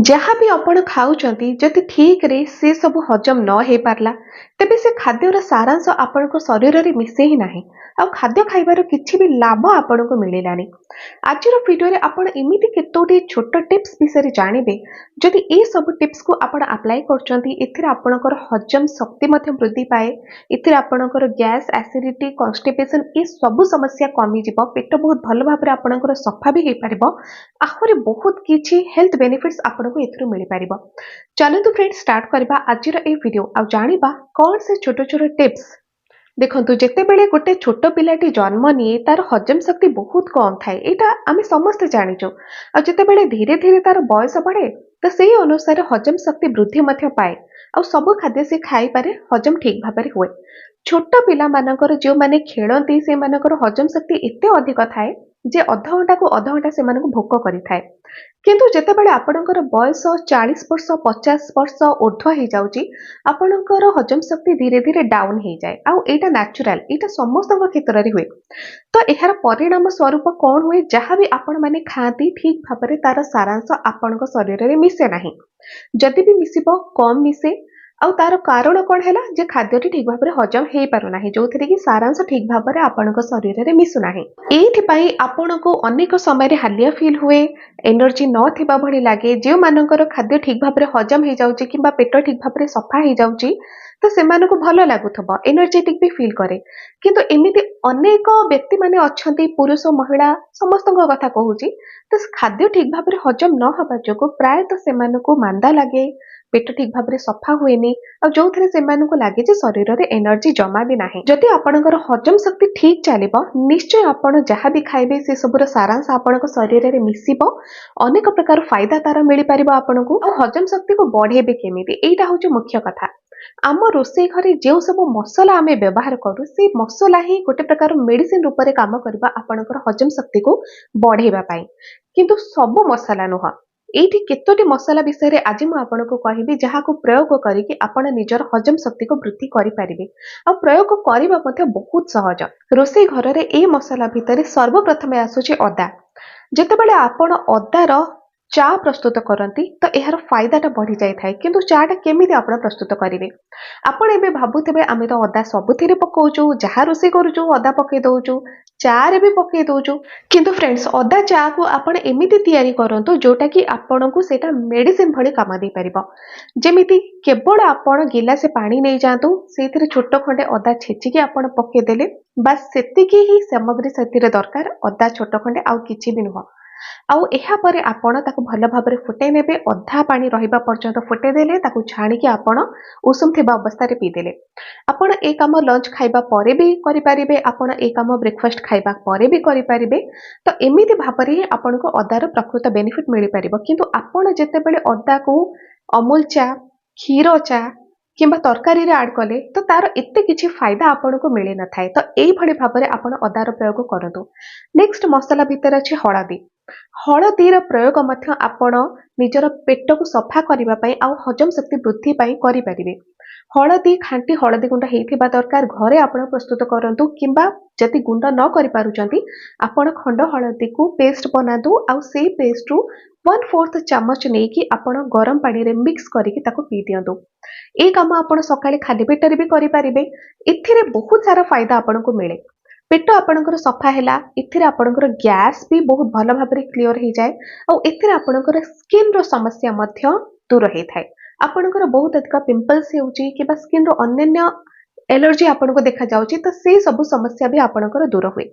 जहाँ भी आपण खाऊचंती जदि ठीक रे से सब हजम न हो पारला तेबे से खाद्यर सारांश आपणको शरीर रे मिसे ही नाही आ खाद्य खाइबार किछि भी लाभ आपणको मिलिलानी। आजिर वीडियो रे आपण एमिति केतोटी छोट टिप्स विषय जानिबे जदि ए सब टिप्स को आपण अप्लाई करचंती एथिरे आपणकर हजम शक्ति मध्ये वृद्धि पाए एथिरे आपणकर गैस एसिडिटी कॉन्स्टिपेशन ए सब समस्या कमी जिवो पेट बहुत भल भाबरे आपणकर सफा भी हे परिबो आहुरी बहुत किछि हेल्थ बेनिफिट्स आपनको एथिरो मिलि परिबो। चलंतु फ्रेंड्स स्टार्ट करबा आजिर ए वीडियो आ जानिबा कोन से छोट छोट टिप्स। देखंतु जेते बेले गोटे छोट पिलाटी जन्म निये तार हजम शक्ति बहुत कम थाए एटा आमे समस्त जानिचो आ जेते बेले धीरे धीरे तार बयस बढ़े तो सेही अनुसार हजम शक्ति वृद्धि मध्य पाए आ सब खाद्य से खाई पारे हजम ठीक भाबरे हुए। छोट पिला मानकर जो माने खेलती से मानकर हजम शक्ति एते अधिक थाए जे अध घंटा को अध घंटा से मानक भोक करिथाए किंतु जेतेबेले आपणकर बयस 40 वर्ष 50 वर्ष ऊर्ध्व हो जाउची आपणकर हजम शक्ति धीरे धीरे डाउन हो जाए आ एटा नेचुरल एटा समस्त क्षेत्र रे हुए। तो एहार परिणाम स्वरूप कौन हुए जहाँ भी आपण माने खाती ठीक भाबरे तार सारांश आपणक शरीर रे मिसे नाही जदि भी मिसिबो कम मिसे आ तार कारण कौन है जे खाद्यटी ठीक भाव में हजम हो पार ना जो थे कि सारांश ठीक भाव में आपण शरीर में मिसुना ये आपण को अनेक समय हालिया फील हुए एनर्जी नथिबा भली लगे जो मानकर खाद्य ठीक भाव में हजम हो जाउची किंबा पेट ठीक भाव में सफा हो जाउची तो से भल लगुथबो एनर्जेटिक भी फील करे किंतु एमिति अनेक व्यक्ति माने अछंती पुरुष महिला समस्त कथा कहूची तो खाद्य ठीक भाव में हजम न हबा जोगु प्राय तो से मांदा लगे पेट ठीक भाव में सफा हुए जो थे लगे शरीर में एनर्जी जमा भी ना जदि आपणकर हजम शक्ति ठीक चलो निश्चय आपण जहाँ भी खाइबे से सबुर सारांश आपण शरीर में मिसिबो अनेक प्रकार फायदा तार मिल पार आपको हजम शक्ति को बढ़ेबे केमिति एटा होची मुख्य कथा। आम रोषे घरे जो सब मसला आमे व्यवहार करू से मसला ही गोटे प्रकार मेडिसिन रूप में काम करबा आपणकर हजम शक्ति को बढ़ेबा पाई किंतु सब मसला नुह एठी केतोटी मसला विषय रे आज मु आपनको कहिबी जहा को प्रयोग करिकि आपण निजर हजम शक्ति को वृद्धि करि परिबे आ प्रयोग करिबा मध्ये बहुत सहज। रोसे घर रे ए मसला भितरे सर्वप्रथम आसुची अदा। जेतेबेले आपण अदार चा प्रस्तुत करती तो यार फायदाटा बढ़ी जाए किंतु चाटा केमिति आपण प्रस्तुत करेंगे आपण एबे भाबुथिबे आमे तो अदा सबुथिरे पकाउछु जहाँ रोसे करूछु अदा पके दउछु चा रे भी पके दउछु किंतु फ्रेंड्स अदा चा को आपण एमिति तैयारी करंतु जोटा कि आपण को सेटा मेडिसिन भली काम दे परिबो। जेमिति केवल आपण गिलासे पानी नहीं जातु सेथिरे छोट खंडे अदा छेचिकी आपण पके देले बस सेतिकी ही सामग्री सेथिरे दरकार अदा छोट खंडे आउ किछि भी नुह आउ एहा परे आपण ताको भल भाबरे फुटे नेबे अधा पानी रहिबा पर्यंत फुटे देले ताको छाणीकी आपण उषुम थिबा अवस्था रे पी देले आपण ए काम लंच खाइबा परे भी करि परिबे आपण ए काम ब्रेकफास्ट खाइबा परे भी करि परिबे। तो एमिति भाबरे ही आपण को अदार प्रकृत बेनिफिट मिलि परिबो किंतु आपण जेतेबेले अदा को अमूल चा क्षीर चा किंबा तरकारी रे ऐड कले तो तार एते किछि फायदा आपण को मिले न थाए। तो एई भली भाबरे आपण अदार प्रयोग करंतु। नेक्स्ट मसला भीतर अछि हळदी। हळदीर प्रयोग मध्य आपण निजर पेट को सफा करबा पई आ हजम शक्ति वृद्धि पई करि परिबे। हळदी खांटी हळदी गुंड हेथिबा दरकार घरे आपण प्रस्तुत करंतु किंबा जति गुंड न करि पारुचंती आपण खंड हळदी को पेस्ट बनादु आ से पेस्ट रु 1/4 चम्मच नहीं कि आपण गरम पानी रे मिक्स करके ताको पी दियंतु। ए काम आपण सकाळे खाली पेटरे भी करि परिबे एथिरे बहुत सारा फायदा आपण को मिले। पेट आपणकर सफा हैला एथिरे आपणकर गैस भी बहुत भल भाबरे क्लियर हो जाए और एथिरे आपणकर स्किन रो समस्या मध्य दूर होई थाए। आपणकर बहुत अधिक पिंपल्स हेउची किबा स्किन रो अन्य एलर्जी आपनको देखा जाउची तो से सब समस्या भी आपणकर दूर हुए।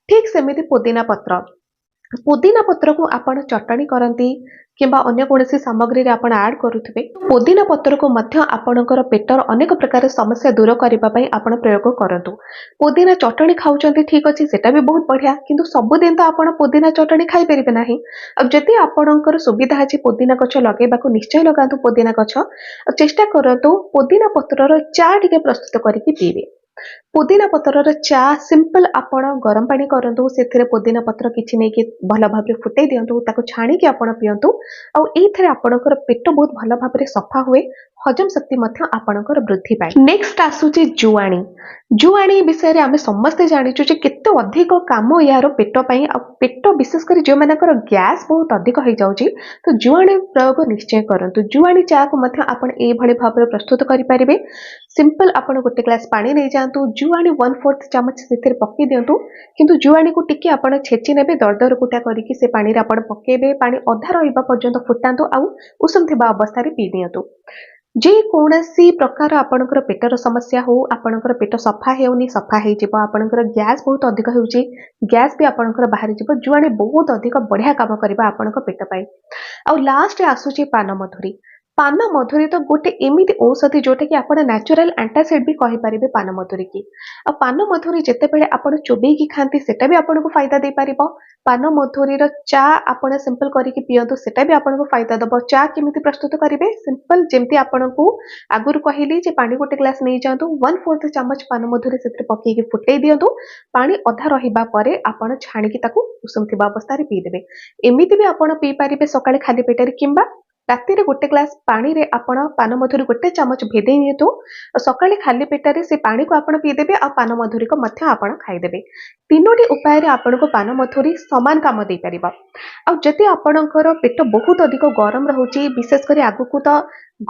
ठीक सेमिति पुदीना पत्र को आपण चटनी करंती किंबा अन्य कोनसी सामग्री रे आपण ऐड करूथिबे पुदीना पत्र को मध्य आपणकर पेटर अनेक प्रकार समस्या दूर करबा पई आपण प्रयोग करंतु। पुदीना चटनी खाउचंती ठीक अछि सेटा भी बहुत बढ़िया किंतु सब दिन तो आपण पुदीना चटनी खाई परिबे नाही। अब जति आपणकर सुविधा अछि पुदीना गछ लगेबाको निश्चय लगातु पुदीना गछ चेष्टा करंतु पुदीना पत्रर चा टिके प्रस्तुत करके पीबे। पुदीना पत्रर चा सिंपल आपण गरम पानी करंतु सेथिरे पुदीना पत्र किछि नै कि भल भाबरे फुटे दियंतु ताको छाणी के आपण पियंतु आ एथिरे आपणकर पेट बहुत भल भाबरे सफा हुए हजम शक्ति मध्य आपणकर वृद्धि पाए। नेक्स्ट आसुची जुआणी। जुआणी विषय रे आमे समस्त जानिचु जे କେତେ ଅଧିକ କାମ ୟାର ପେଟ ପାଇଁ। ଆଉ ପେଟ ବିଶେଷ କରି ଯେଉଁମାନଙ୍କର ଗ୍ୟାସ୍ ବହୁତ ଅଧିକ ହେଇଯାଉଛି ତ ଜୁଆଣି ପ୍ରୟୋଗ ନିଶ୍ଚୟ କରନ୍ତୁ। ଜୁଆଣି ଚାକୁ ମଧ୍ୟ ଆପଣ ଏଇଭଳି ଭାବରେ ପ୍ରସ୍ତୁତ କରିପାରିବେ। ସିମ୍ପଲ ଆପଣ ଗୋଟେ ଗ୍ଲାସ ପାଣି ନେଇଯାଆନ୍ତୁ, ଜୁଆଣି 1/4 ଚାମଚ ସେଥିରେ ପକେଇ ଦିଅନ୍ତୁ। କିନ୍ତୁ ଜୁଆଣିକୁ ଟିକେ ଆପଣ ଛେଚି ନେବେ, ଦରଦର କୁଟା କରିକି ସେ ପାଣିରେ ଆପଣ ପକେଇବେ। ପାଣି ଅଧା ରହିବା ପର୍ଯ୍ୟନ୍ତ ଫୁଟାନ୍ତୁ ଆଉ ଉଷୁମ ଥିବା ଅବସ୍ଥାରେ ପିଇ ଦିଅନ୍ତୁ। ଯେକୌଣସି ପ୍ରକାର ଆପଣଙ୍କର ପେଟର ସମସ୍ୟା ହଉ, ଆପଣଙ୍କର ପେଟ ସଫା ହେଉନି ସଫା ହେଇଯିବ, ଆପଣଙ୍କର ଗ୍ୟାସ୍ ବହୁତ ଅଧିକ ହେଉଛି ଗ୍ୟାସ୍ ବି ଆପଣଙ୍କର ବାହାରିଯିବ। ଜୁଆଣି ବହୁତ ଅଧିକ ବଢିଆ କାମ କରିବ ଆପଣଙ୍କ ପେଟ ପାଇଁ। ଆଉ ଲାଷ୍ଟ ଆସୁଛି ପାନମଧୁରୀ। ପାନମଧୁରୀ ତ ଗୋଟେ ଏମିତି ଔଷଧି ଯୋଉଟାକି ଆପଣ ନ୍ୟାଚୁରାଲ ଆଣ୍ଟାସିଡ୍ ବି କହିପାରିବେ ପାନମଧୁରୀ କି। ଆଉ ପାନମଧୁରୀ ଯେତେବେଳେ ଆପଣ ଚୋବେଇକି ଖାଆନ୍ତି ସେଟା ବି ଆପଣଙ୍କୁ ଫାଇଦା ଦେଇପାରିବ। ପାନମଧୁରୀର ଚା ଆପଣ ସିମ୍ପଲ କରିକି ପିଅନ୍ତୁ, ସେଟା ବି ଆପଣଙ୍କୁ ଫାଇଦା ଦବ। ଚା କେମିତି ପ୍ରସ୍ତୁତ କରିବେ? ସିମ୍ପଲ ଯେମିତି ଆପଣଙ୍କୁ ଆଗରୁ କହିଲି ଯେ ପାଣି ଗୋଟେ ଗ୍ଲାସ ନେଇଯାଆନ୍ତୁ, 1/4 ଚାମଚ ପାନମଧୁରୀ ସେଥିରେ ପକେଇକି ଫୁଟେଇ ଦିଅନ୍ତୁ। ପାଣି ଅଧା ରହିବା ପରେ ଆପଣ ଛାଣିକି ତାକୁ ଉଷୁମ ଥିବା ଅବସ୍ଥାରେ ପିଇଦେବେ। ଏମିତି ବି ଆପଣ ପିଇପାରିବେ ସକାଳେ ଖାଲି ପେଟରେ, କିମ୍ବା ରାତିରେ ଗୋଟେ ଗ୍ଲାସ ପାଣିରେ ଆପଣ ପାନମଧୁରୀ ଗୋଟେ ଚାମଚ ଭେଦେଇ ନିଅନ୍ତୁ। ସକାଳେ ଖାଲି ପେଟରେ ସେ ପାଣିକୁ ଆପଣ ପିଇଦେବେ ଆଉ ପାନମଧୁରୀକୁ ମଧ୍ୟ ଆପଣ ଖାଇଦେବେ। ତିନୋଟି ଉପାୟରେ ଆପଣଙ୍କୁ ପାନମଧୁରୀ ସମାନ କାମ ଦେଇପାରିବ। ଆଉ ଯଦି ଆପଣଙ୍କର ପେଟ ବହୁତ ଅଧିକ ଗରମ ରହୁଛି, ବିଶେଷ କରି ଆଗକୁ ତ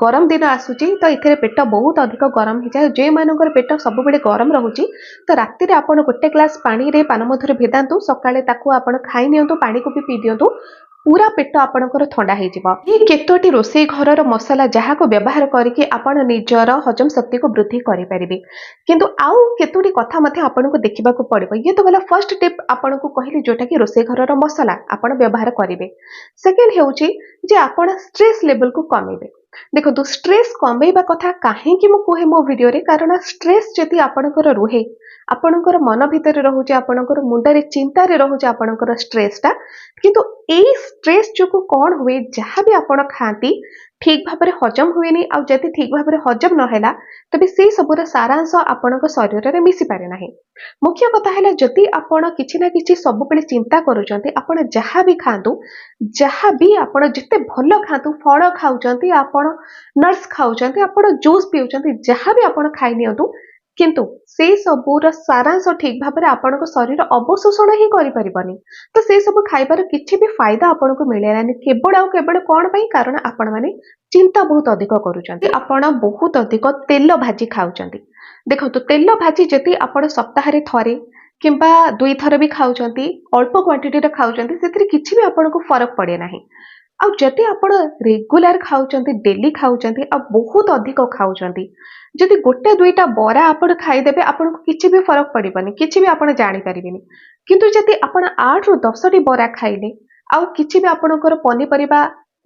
ଗରମ ଦିନ ଆସୁଛି ତ ଏଥିରେ ପେଟ ବହୁତ ଅଧିକ ଗରମ ହେଇଯାଏ। ଯେଉଁମାନଙ୍କର ପେଟ ସବୁବେଳେ ଗରମ ରହୁଛି ତ ରାତିରେ ଆପଣ ଗୋଟେ ଗ୍ଲାସ ପାଣିରେ ପାନମଧୁରୀ ଭେଦାନ୍ତୁ, ସକାଳେ ତାକୁ ଆପଣ ଖାଇ ନିଅନ୍ତୁ, ପାଣିକୁ ବି ପିଇ ଦିଅନ୍ତୁ, ପୁରା ପେଟ ଆପଣଙ୍କର ଥଣ୍ଡା ହେଇଯିବ। ଏହି କେତୋଟି ରୋଷେଇ ଘରର ମସଲା ଯାହାକୁ ବ୍ୟବହାର କରିକି ଆପଣ ନିଜର ହଜମ ଶକ୍ତିକୁ ବୃଦ୍ଧି କରିପାରିବେ। କିନ୍ତୁ ଆଉ କେତୋଟି କଥା ମଧ୍ୟ ଆପଣଙ୍କୁ ଦେଖିବାକୁ ପଡିବ। ଇଏ ତ ଗଲା ଫର୍ଷ୍ଟ ଟିପ୍ ଆପଣଙ୍କୁ କହିଲି, ଯୋଉଟା କି ରୋଷେଇ ଘରର ମସଲା ଆପଣ ବ୍ୟବହାର କରିବେ। ସେକେଣ୍ଡ ହେଉଛି ଯେ ଆପଣ ଷ୍ଟ୍ରେସ୍ ଲେଭେଲକୁ କମେଇବେ। ଦେଖନ୍ତୁ, ଷ୍ଟ୍ରେସ୍ କମେଇବା କଥା କାହିଁକି ମୁଁ କୁହେ ମୋ ଭିଡିଓରେ, କାରଣ ଷ୍ଟ୍ରେସ୍ ଯଦି ଆପଣଙ୍କର ରୁହେ, ଆପଣଙ୍କର ମନ ଭିତରେ ରହୁଛି, ଆପଣଙ୍କର ମୁଣ୍ଡରେ ଚିନ୍ତାରେ ରହୁଛି ଆପଣଙ୍କର ଷ୍ଟ୍ରେସ୍ଟା, କିନ୍ତୁ ଏଇ ଷ୍ଟ୍ରେସ୍ ଯୋଗୁଁ କ'ଣ ହୁଏ, ଯାହା ବି ଆପଣ ଖାଆନ୍ତି ଠିକ୍ ଭାବରେ ହଜମ ହୁଏନି। ଆଉ ଯଦି ଠିକ୍ ଭାବରେ ହଜମ ନହେଲା ତେବେ ସେଇ ସବୁର ସାରାଂଶ ଆପଣଙ୍କ ଶରୀରରେ ମିଶିପାରେ ନାହିଁ। ମୁଖ୍ୟ କଥା ହେଲା, ଯଦି ଆପଣ କିଛି ନା କିଛି ସବୁବେଳେ ଚିନ୍ତା କରୁଛନ୍ତି, ଆପଣ ଯାହା ବି ଖାଆନ୍ତୁ, ଯାହା ବି ଆପଣ ଯେତେ ଭଲ ଖାଆନ୍ତୁ, ଫଳ ଖାଉଛନ୍ତି, ଆପଣ ନଟ୍ସ ଖାଉଛନ୍ତି, ଆପଣ ଜୁସ୍ ପିଉଛନ୍ତି, ଯାହା ବି ଆପଣ ଖାଇ ନିଅନ୍ତୁ, କିନ୍ତୁ ସେଇ ସବୁର ସାରାଂଶ ଠିକ୍ ଭାବରେ ଆପଣଙ୍କ ଶରୀର ଅବଶୋଷଣ ହିଁ କରିପାରିବନି। ତ ସେଇ ସବୁ ଖାଇବାର କିଛି ବି ଫାଇଦା ଆପଣଙ୍କୁ ମିଳିଲାନି, କେବଳ ଆଉ କେବଳ କ'ଣ ପାଇଁ? କାରଣ ଆପଣମାନେ ଚିନ୍ତା ବହୁତ ଅଧିକ କରୁଛନ୍ତି, ଆପଣ ବହୁତ ଅଧିକ ତେଲ ଭାଜି ଖାଉଛନ୍ତି। ଦେଖନ୍ତୁ, ତେଲ ଭାଜି ଯଦି ଆପଣ ସପ୍ତାହରେ ଥରେ କିମ୍ବା 2 ଥର ବି ଖାଉଛନ୍ତି, ଅଳ୍ପ କ୍ୱାଣ୍ଟିଟିରେ ଖାଉଛନ୍ତି, ସେଥିରେ କିଛି ବି ଆପଣଙ୍କୁ ଫରକ ପଡେ ନାହିଁ। ଆଉ ଯଦି ଆପଣ ରେଗୁଲାର ଖାଉଛନ୍ତି, ଡେଲି ଖାଉଛନ୍ତି ଆଉ ବହୁତ ଅଧିକ ଖାଉଛନ୍ତି, ଯଦି ଗୋଟେ ଦୁଇଟା ବରା ଆପଣ ଖାଇଦେବେ ଆପଣଙ୍କୁ କିଛି ବି ଫରକ ପଡିବନି, କିଛି ବି ଆପଣ ଜାଣିପାରିବେନି। କିନ୍ତୁ ଯଦି ଆପଣ 8ରୁ 10ଟି ବରା ଖାଇଲେ ଆଉ କିଛି ବି ଆପଣଙ୍କର ପନିପରିବା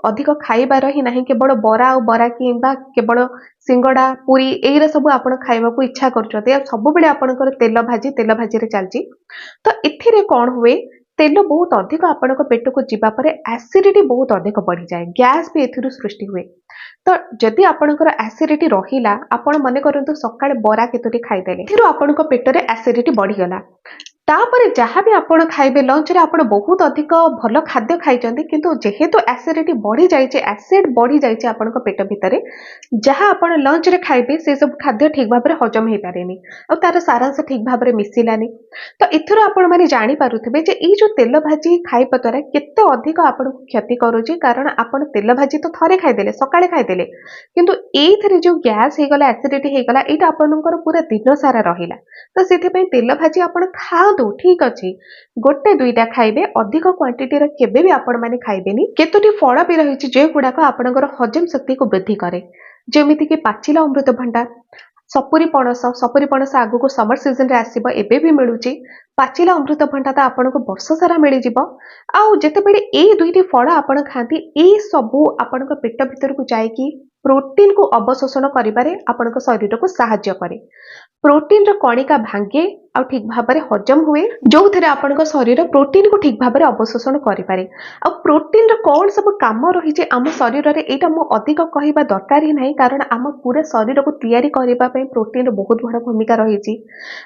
ଅଧିକ ଖାଇବାର ହିଁ ନାହିଁ, କେବଳ ବରା ଆଉ ବରା କିମ୍ବା କେବଳ ସିଙ୍ଗଡା ପୁରୀ ଏଇରା ସବୁ ଆପଣ ଖାଇବାକୁ ଇଚ୍ଛା କରୁଛନ୍ତି, ଆଉ ସବୁବେଳେ ଆପଣଙ୍କର ତେଲ ଭାଜିରେ ଚାଲିଛି, ତ ଏଥିରେ କ'ଣ ହୁଏ? ତେଲ ବହୁତ ଅଧିକ ଆପଣଙ୍କ ପେଟକୁ ଯିବା ପରେ ଆସିଡିଟି ବହୁତ ଅଧିକ ବଢିଯାଏ, ଗ୍ୟାସ୍ ବି ଏଥିରୁ ସୃଷ୍ଟି ହୁଏ। ତ ଯଦି ଆପଣଙ୍କର ଆସିଡିଟି ରହିଲା, ଆପଣ ମନେ କରନ୍ତୁ ସକାଳେ ବରା କେତୋଟି ଖାଇଦେଲେ, ଏଥିରୁ ଆପଣଙ୍କ ପେଟରେ ଆସିଡିଟି ବଢିଗଲା। ତାପରେ ଯାହା ବି ଆପଣ ଖାଇବେ, ଲଞ୍ଚରେ ଆପଣ ବହୁତ ଅଧିକ ଭଲ ଖାଦ୍ୟ ଖାଇଛନ୍ତି, କିନ୍ତୁ ଯେହେତୁ ଆସିଡିଟି ବଢିଯାଇଛି, ଆସିଡ୍ ବଢିଯାଇଛି ଆପଣଙ୍କ ପେଟ ଭିତରେ, ଯାହା ଆପଣ ଲଞ୍ଚରେ ଖାଇବେ ସେ ସବୁ ଖାଦ୍ୟ ଠିକ୍ ଭାବରେ ହଜମ ହେଇପାରେନି ଆଉ ତାର ସାରାଂଶ ଠିକ୍ ଭାବରେ ମିଶିଲାନି। ତ ଏଥିରୁ ଆପଣମାନେ ଜାଣିପାରୁଥିବେ ଯେ ଏଇ ଯୋଉ ତେଲ ଭାଜି ଖାଇବା ଦ୍ୱାରା କେତେ ଅଧିକ ଆପଣଙ୍କୁ କ୍ଷତି କରୁଛି। କାରଣ ଆପଣ ତେଲ ଭାଜି ତ ଥରେ ଖାଇଦେଲେ, ସକାଳେ ଖାଇଦେଲେ, କିନ୍ତୁ ଏଇଥିରେ ଯୋଉ ଗ୍ୟାସ୍ ହେଇଗଲା, ଆସିଡିଟି ହେଇଗଲା, ଏଇଟା ଆପଣଙ୍କର ପୁରା ଦିନ ସାରା ରହିଲା। ତ ସେଥିପାଇଁ ତେଲ ଭାଜି ଆପଣ ଖାଆନ୍ତୁ, ଠିକ୍ ଅଛି, ଗୋଟେ ଦୁଇଟା ଖାଇବେ, ଅଧିକ କ୍ୱାଣ୍ଟିଟିର କେବେ ବି ଆପଣମାନେ ଖାଇବେନି। କେତୋଟି ଫଳ ବି ରହିଛି ଯେଉଁଗୁଡାକ ଆପଣଙ୍କର ହଜମ ଶକ୍ତିକୁ ବୃଦ୍ଧି କରେ, ଯେମିତିକି ପାଚିଲା ଅମୃତଭଣ୍ଡା, ସପୁରି ପଣସ ଆଗକୁ ସମର ସିଜନରେ ଆସିବ, ଏବେ ବି ମିଳୁଛି। ପାଚିଲା ଅମୃତଭଣ୍ଡା ତ ଆପଣଙ୍କୁ ବର୍ଷ ସାରା ମିଳିଯିବ। ଆଉ ଯେତେବେଳେ ଏଇ ଦୁଇଟି ଫଳ ଆପଣ ଖାଆନ୍ତି, ଏଇ ସବୁ ଆପଣଙ୍କ ପେଟ ଭିତରକୁ ଯାଇକି ପ୍ରୋଟିନକୁ ଅବଶୋଷଣ କରିବାରେ ଆପଣଙ୍କ ଶରୀରକୁ ସାହାଯ୍ୟ କରେ। ପ୍ରୋଟିନର କଣିକା ଭାଙ୍ଗେ ଆଉ ଠିକ୍ ଭାବରେ ହଜମ ହୁଏ, ଯୋଉଥିରେ ଆପଣଙ୍କ ଶରୀର ପ୍ରୋଟିନକୁ ଠିକ୍ ଭାବରେ ଅବଶୋଷଣ କରିପାରେ। ଆଉ ପ୍ରୋଟିନର କ'ଣ ସବୁ କାମ ରହିଛି ଆମ ଶରୀରରେ, ଏଇଟା ମୁଁ ଅଧିକ କହିବା ଦରକାର ହିଁ ନାହିଁ, କାରଣ ଆମ ପୁରା ଶରୀରକୁ ତିଆରି କରିବା ପାଇଁ ପ୍ରୋଟିନର ବହୁତ ବଡ଼ ଭୂମିକା ରହିଛି।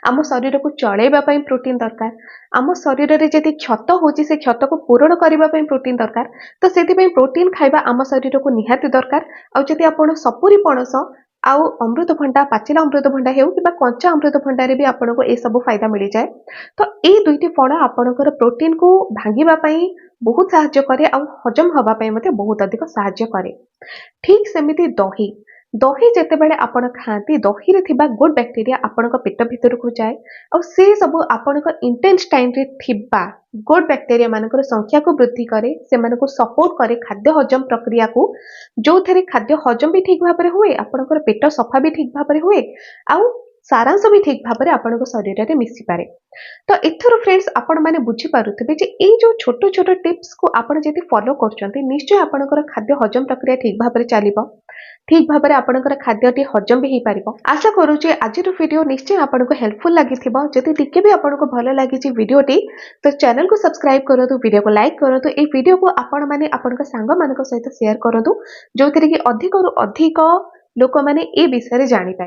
ଆମ ଶରୀରକୁ ଚଳେଇବା ପାଇଁ ପ୍ରୋଟିନ ଦରକାର। ଆମ ଶରୀରରେ ଯଦି କ୍ଷତ ହେଉଛି, ସେ କ୍ଷତକୁ ପୂରଣ କରିବା ପାଇଁ ପ୍ରୋଟିନ ଦରକାର। ତ ସେଥିପାଇଁ ପ୍ରୋଟିନ ଖାଇବା ଆମ ଶରୀରକୁ ନିହାତି ଦରକାର। ଆଉ ଯଦି ଆପଣ ସପୁରି ପଣସ आउ अमृतभंडा पाचिला अमृतभंडा हेउ कि कंचा अमृतभंडारे भी आपको ए सब फायदा मिल जाए। तो ये दुईटी फल आपणकर प्रोटीन को भांगिबा पई बहुत साहाय्य करे और हजम हवा पई मते बहुत अधिक साहाय्य करे। ठीक सेमिति दही दही जेतेबेले आपण खाती दही रे थिबा गुड बैक्टीरिया आपण पेट भितर को जाए और से सब आपण इंटेंस टाइम रे थिबा गुड बैक्टीरिया मानकर संख्या को वृद्धि करे से मानको सपोर्ट करे खाद्य हजम प्रक्रिया को जो थेरे खाद्य हजम भी ठीक भाबरे हुए आपणकर पेट सफा भी ठीक भाबरे हुए आउ सारांश भी ठीक भाबरे आपण शरीर रे मिसी पारे। तो एथर फ्रेंड्स आपण माने बुझी पारुथिबे जे ए जो छोट छोट टिप्स को आपण जदि फॉलो करचंती निश्चय आपणकर खाद्य हजम प्रक्रिया ठीक भाबरे चलिबो ठीक भाबरे आपणकर खाद्यटी हजम भी हेई पारिबो। आशा करू जे आजिर वीडियो निश्चय आपनको हेल्पफुल लागिथिबो। जदि टिके भी आपनको भलो लागि जे वीडियोटी तो चैनल को सब्सक्राइब करंतु वीडियो को लाइक करंतु ए वीडियो को आपण माने आपनका सांग मानक सहित शेयर करंतु जो कि अधिक रु अधिक लोक माने ए विषय रे जानि पारे।